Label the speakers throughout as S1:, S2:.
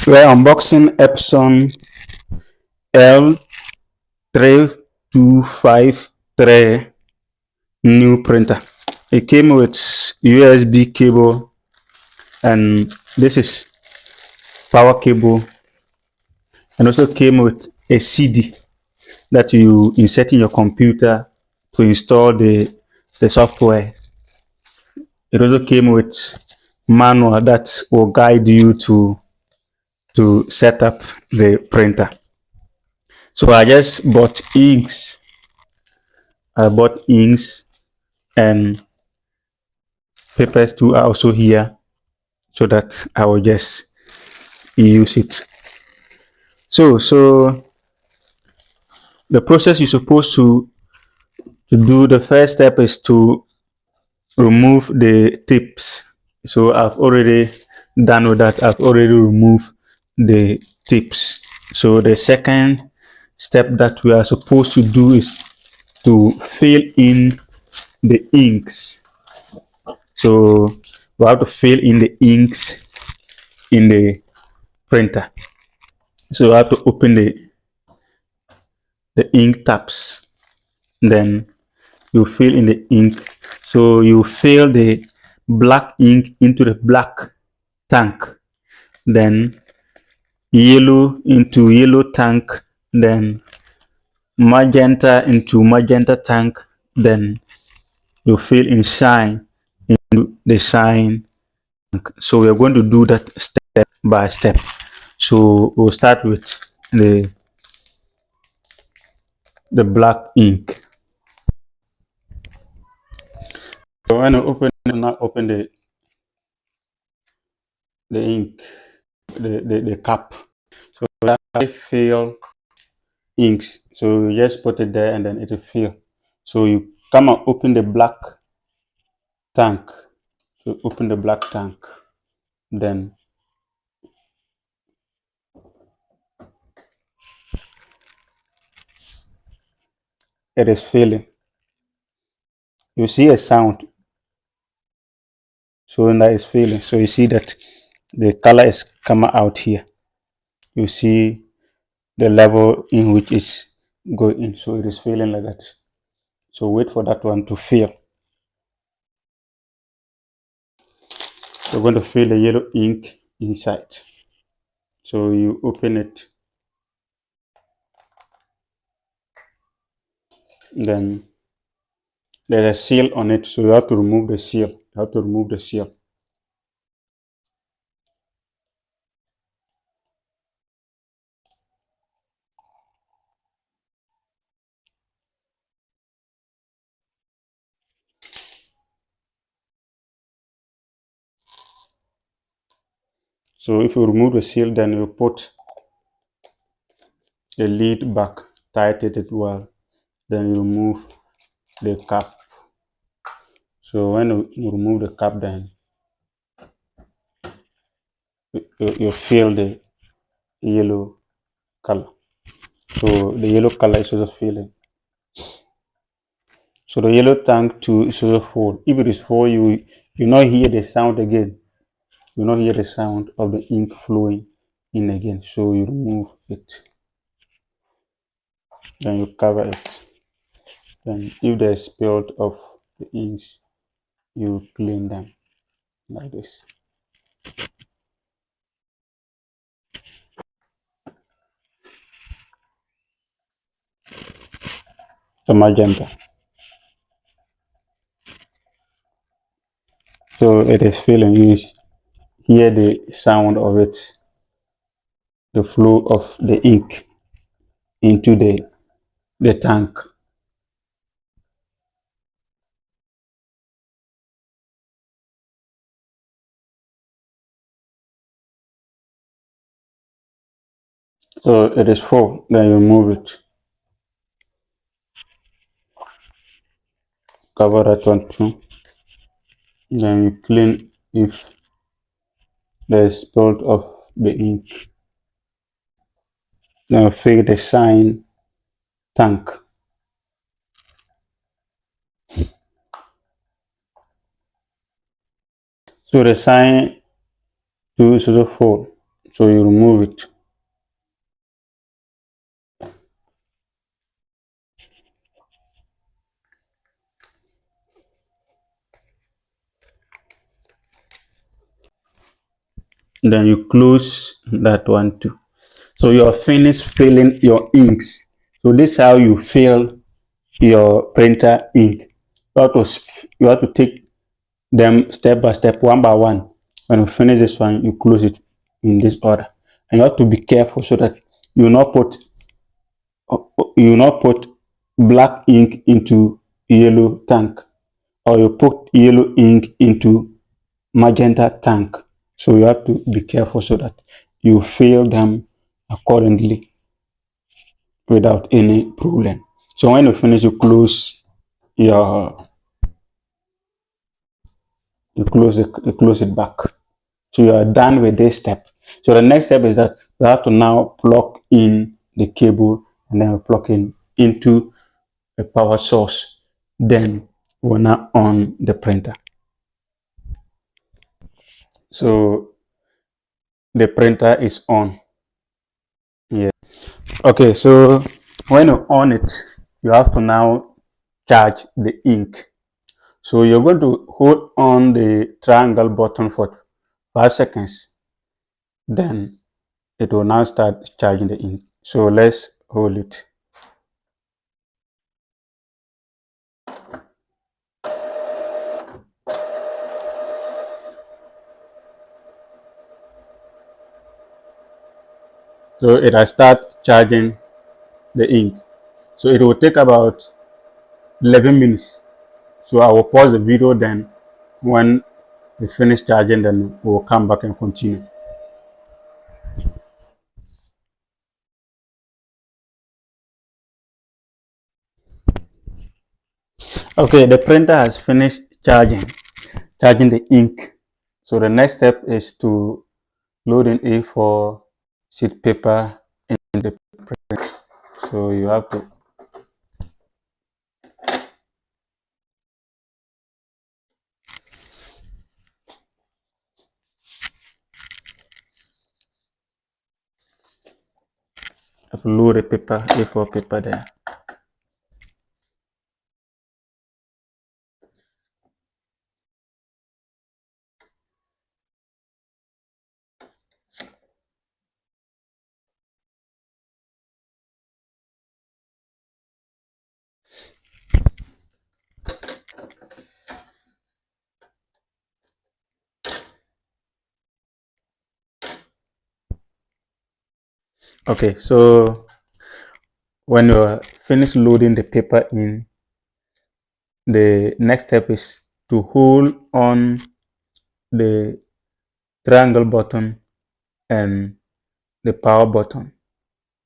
S1: We're unboxing Epson L3253 new printer. It came with USB cable, and this is power cable, and also came with a CD that you insert in your computer to install the software. It also came with manual that will guide you to set up the printer. So I just bought inks. I bought inks, and papers too are also here, so that I will just use it. So the process you're supposed to do, the first step is to remove the tips. So I've already done with that. I've already removed the tips. So the second step that we are supposed to do is to fill in the inks. So we have to fill in the inks in the printer. So I have to open the ink tabs. Then you fill in the ink. So you fill the black ink into the black tank. Then yellow into yellow tank. Then magenta into magenta tank. Then you fill in shine into the shine tank. So we are going to do that step by step. So we'll start with the black ink. So when you now open the ink, the cap. So that I fill inks. So you just put it there and then it will fill. So you come and open the black tank. So open the black tank. Then it is filling. You see a sound. So when that is filling, so you see that the color is coming out here. You see the level in which it's going in. So it is filling like that. So wait for that one to fill. So we're going to fill the yellow ink inside. So you open it, then there's a seal on it, so you have to remove the seal. You have to remove the seal. So if you remove the seal, then you put the lid back, tighten it well, then you remove the cap. So when you remove the cap, then you fill the yellow color. So the yellow color is also filling. So the yellow tank too is also full. If it is full, you not hear the sound again. You not hear the sound of the ink flowing in again. So you remove it. Then you cover it. Then if there's spilled of the inks, you clean them like this. The magenta. So it is filling. You hear the sound of it, the flow of the ink into the tank. So it is full. Then you move it. Cover that one too. Then you clean if there is spilled of the ink. Then fill the shine tank. So the shine too is also full. So you remove it. Then you close that one too. So you are finished filling your inks. So this is how you fill your printer ink. You have to take them step by step, one by one. When you finish this one, you close it in this order. And you have to be careful so that you will not put you will not put black ink into yellow tank, or you put yellow ink into magenta tank. So you have to be careful so that you fill them accordingly without any problem. So when you finish, your you close it back. So you are done with this step. So the next step is that you have to now plug in the cable, and then we plug in into a power source. Then we'll now on the printer. So the printer is on. Yeah. Okay, so when you on it, you have to now charge the ink. So you're going to hold on the triangle button for 5 seconds. Then it will now start charging the ink. So let's hold it. So it has started charging the ink. So it will take about 11 minutes. So I will pause the video, then when it finish charging, then we'll come back and continue. Okay, the printer has finished charging the ink. So the next step is to load in A4 sheet paper in the printer. So you have to load the paper, A4 paper there. Okay, so when you're finished loading the paper in, the next step is to hold on the triangle button and the power button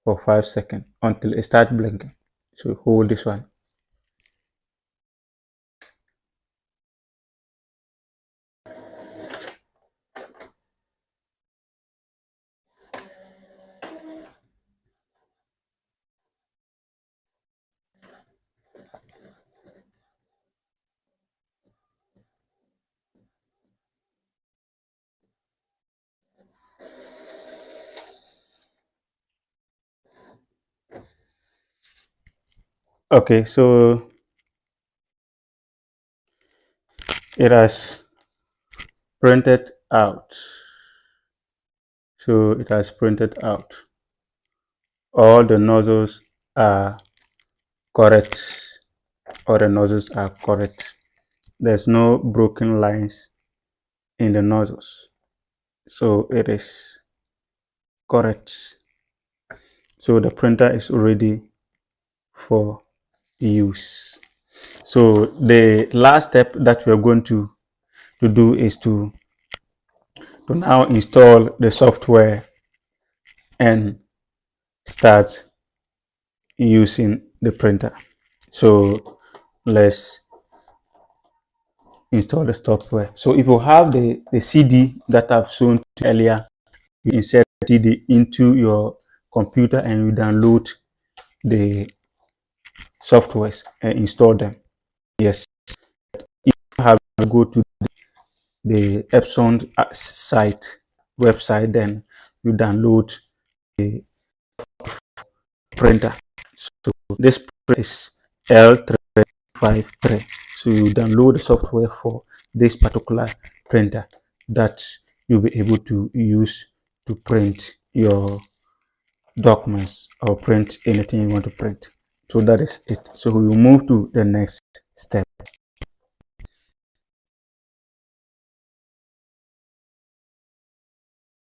S1: for 5 seconds until it starts blinking. So hold this one. Okay, so it has printed out. So it has printed out. All the nozzles are correct. All the nozzles are correct. There's no broken lines in the nozzles. So it is correct. So the printer is ready for use. So the last step that we are going to do is to now install the software and start using the printer. So let's install the software. So if you have the CD that I've shown earlier, you insert CD into your computer and you download the softwares and install them. Yes, if you have to go to the Epson website, then you download the printer. So this is L3253. So you download the software for this particular printer that you'll be able to use to print your documents or print anything you want to print. So that is it. So we will move to the next step.